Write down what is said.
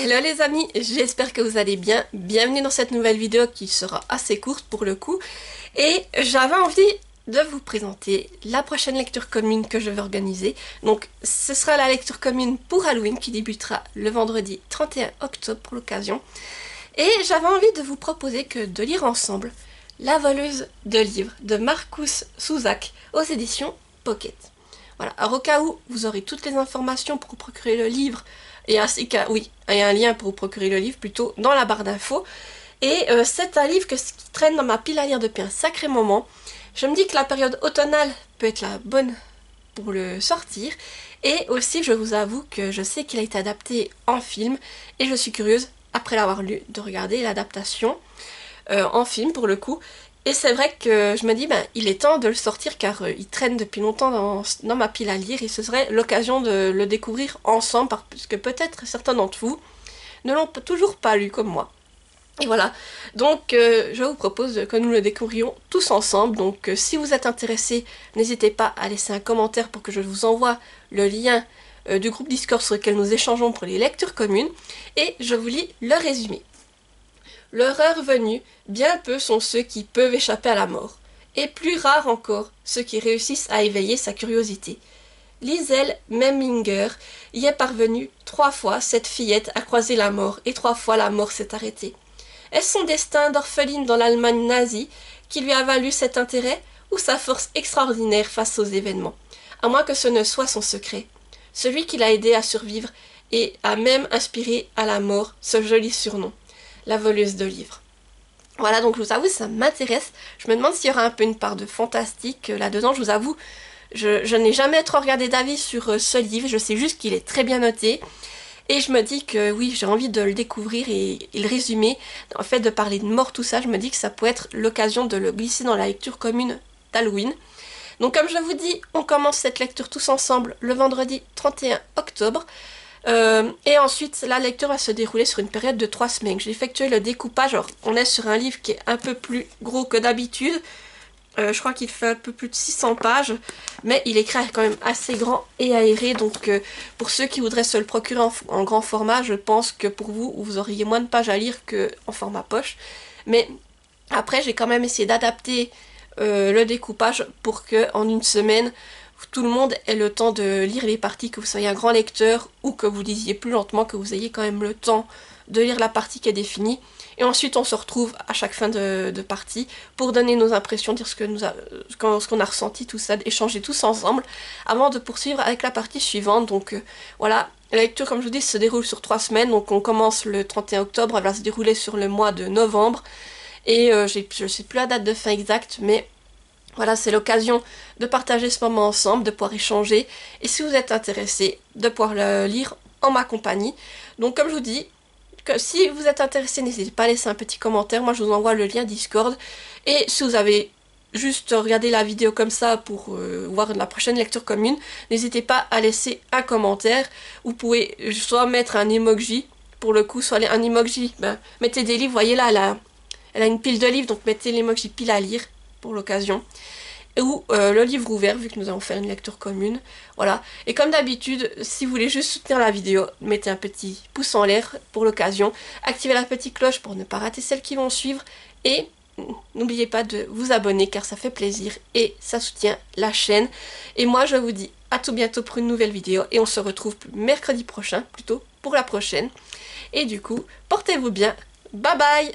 Hello les amis, j'espère que vous allez bien. Bienvenue dans cette nouvelle vidéo qui sera assez courte pour le coup. Et j'avais envie de vous présenter la prochaine lecture commune que je vais organiser. Donc ce sera la lecture commune pour Halloween qui débutera le vendredi 31 octobre pour l'occasion. Et j'avais envie de vous proposer de lire ensemble La voleuse de livres de Marcus Zusak aux éditions Pocket. Voilà, alors au cas où vous aurez toutes les informations pour procurer le livre, et ainsi qu'un lien pour vous procurer le livre plutôt dans la barre d'infos. Et c'est un livre qui traîne dans ma pile à lire depuis un sacré moment. Je me dis que la période automnale peut être la bonne pour le sortir. Et aussi, je vous avoue que je sais qu'il a été adapté en film. Et je suis curieuse, après l'avoir lu, de regarder l'adaptation en film pour le coup. Et c'est vrai que je me dis, il est temps de le sortir car il traîne depuis longtemps dans ma pile à lire et ce serait l'occasion de le découvrir ensemble parce que peut-être certains d'entre vous ne l'ont toujours pas lu comme moi. Et voilà, donc je vous propose que nous le découvrions tous ensemble. Donc si vous êtes intéressés, n'hésitez pas à laisser un commentaire pour que je vous envoie le lien du groupe Discord sur lequel nous échangeons pour les lectures communes. Et je vous lis le résumé. L'horreur venue, bien peu sont ceux qui peuvent échapper à la mort, et plus rares encore ceux qui réussissent à éveiller sa curiosité. Liesel Memminger y est parvenue 3 fois, cette fillette a croisé la mort, et 3 fois la mort s'est arrêtée. Est-ce son destin d'orpheline dans l'Allemagne nazie qui lui a valu cet intérêt, ou sa force extraordinaire face aux événements? À moins que ce ne soit son secret. Celui qui l'a aidé à survivre et a même inspiré à la mort ce joli surnom. La voleuse de livres. Voilà, donc je vous avoue, ça m'intéresse. Je me demande s'il y aura un peu une part de fantastique là-dedans. Je vous avoue, je n'ai jamais trop regardé d'avis sur ce livre. Je sais juste qu'il est très bien noté. Et je me dis que oui, j'ai envie de le découvrir et le résumer. En fait, de parler de mort, tout ça, je me dis que ça peut être l'occasion de le glisser dans la lecture commune d'Halloween. Donc comme je vous dis, on commence cette lecture tous ensemble le vendredi 31 octobre. Et ensuite, la lecture va se dérouler sur une période de 3 semaines. J'ai effectué le découpage. Alors, on est sur un livre qui est un peu plus gros que d'habitude. Je crois qu'il fait un peu plus de 600 pages. Mais il est quand même assez grand et aéré. Donc, pour ceux qui voudraient se le procurer en grand format, je pense que pour vous, vous auriez moins de pages à lire qu'en format poche. Mais après, j'ai quand même essayé d'adapter le découpage pour que en une semaine tout le monde ait le temps de lire les parties, que vous soyez un grand lecteur ou que vous lisiez plus lentement, que vous ayez quand même le temps de lire la partie qui est définie. Et ensuite on se retrouve à chaque fin de partie pour donner nos impressions, dire ce qu'on a ressenti, tout ça, échanger tous ensemble avant de poursuivre avec la partie suivante. Donc voilà, la lecture comme je vous dis se déroule sur 3 semaines, donc on commence le 31 octobre, elle va se dérouler sur le mois de novembre. Et je ne sais plus la date de fin exacte, mais voilà, c'est l'occasion de partager ce moment ensemble, de pouvoir échanger. Et si vous êtes intéressé, de pouvoir le lire en ma compagnie. Donc comme je vous dis, que si vous êtes intéressé, n'hésitez pas à laisser un petit commentaire. Moi, je vous envoie le lien Discord. Et si vous avez juste regardé la vidéo comme ça pour voir la prochaine lecture commune, n'hésitez pas à laisser un commentaire. Vous pouvez soit mettre un emoji, pour le coup, soit un emoji, mettez des livres, voyez là, elle a une pile de livres, donc mettez l'emoji pile à lire pour l'occasion, ou le livre ouvert vu que nous allons faire une lecture commune. Voilà, et comme d'habitude, si vous voulez juste soutenir la vidéo, mettez un petit pouce en l'air pour l'occasion, activez la petite cloche pour ne pas rater celles qui vont suivre, et n'oubliez pas de vous abonner car ça fait plaisir et ça soutient la chaîne. Et moi je vous dis à tout bientôt pour une nouvelle vidéo et on se retrouve mercredi prochain plutôt pour la prochaine. Et du coup, portez-vous bien, bye bye.